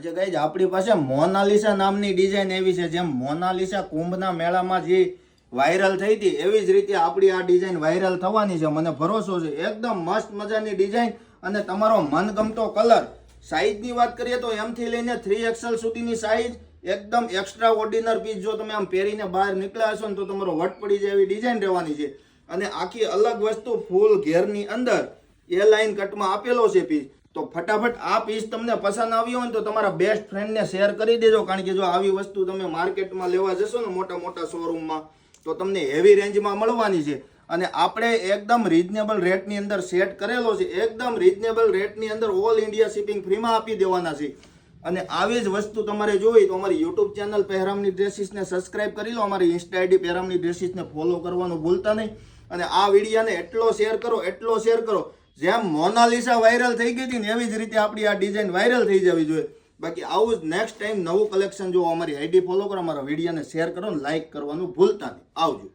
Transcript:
જે ગાઈઝ આપણી પાસે મોનાલિસા નામની ડિઝાઇન એવી છે, જેમ મોનાલિસા કુંભના મેળામાં જે વાયરલ થઈ હતી એવી જ રીતે આપણી આ ડિઝાઇન વાયરલ થવાની છે, મને ભરોસો છે. એકદમ મસ્ત મજાની ડિઝાઇન અને તમારો મનગમતો કલર. સાઈઝની વાત કરીએ તો M થી લઈને 3XL સુધીની સાઈઝ. એકદમ એક્સ્ટ્રા ઓર્ડિનર પીસ. જો તમે આમ પહેરીને બહાર નીકળ્યા હશો ને તો તમારો વટ પડી જાય એવી ડિઝાઇન રહેવાની છે. અને આખી અલગ વસ્તુ ફૂલ ઘેરની અંદર એ લાઇન કટમાં આપેલો છે પીસ. તો ફટાફટ આ પીસ તમને પસંદ આવ્યો હોય તો તમારા બેસ્ટ ફ્રેન્ડને શેર કરી દેજો, કારણ કે જો આવી વસ્તુ તમે માર્કેટમાં લેવા જશો ને મોટા મોટા શોરૂમમાં તો તમને હેવી રેન્જમાં મળવાની છે. અને આપણે એકદમ રીઝનેબલ રેટની અંદર સેટ કરેલો છે. એકદમ રીઝનેબલ રેટની અંદર ઓલ ઇન્ડિયા શિપિંગ ફ્રીમાં આપી દેવાના છે. અને આવી જ વસ્તુ તમારે જોઈ તો અમારી યુટ્યુબ ચેનલ પહેરામની ડ્રેસીસને સબસ્ક્રાઇબ કરી લો. અમારી ઇન્સ્ટા આઈડી પહેરામની ડ્રેસીસને ફોલો કરવાનું ભૂલતા નહીં. અને આ વિડીયોને એટલો શેર કરો જેમ મોનાલિસા વાયરલ થઈ ગઈ હતી ને એવી જ રીતે આપણી આ ડિઝાઇન વાયરલ થઈ જવી જોઈએ. બાકી આવું જ નેક્સ્ટ ટાઈમ નવું કલેક્શન જોવા અમારી આઈડી ફોલો કરો, અમારા વિડીયોને શેર કરો, લાઇક કરવાનું ભૂલતા નહીં. આવજો.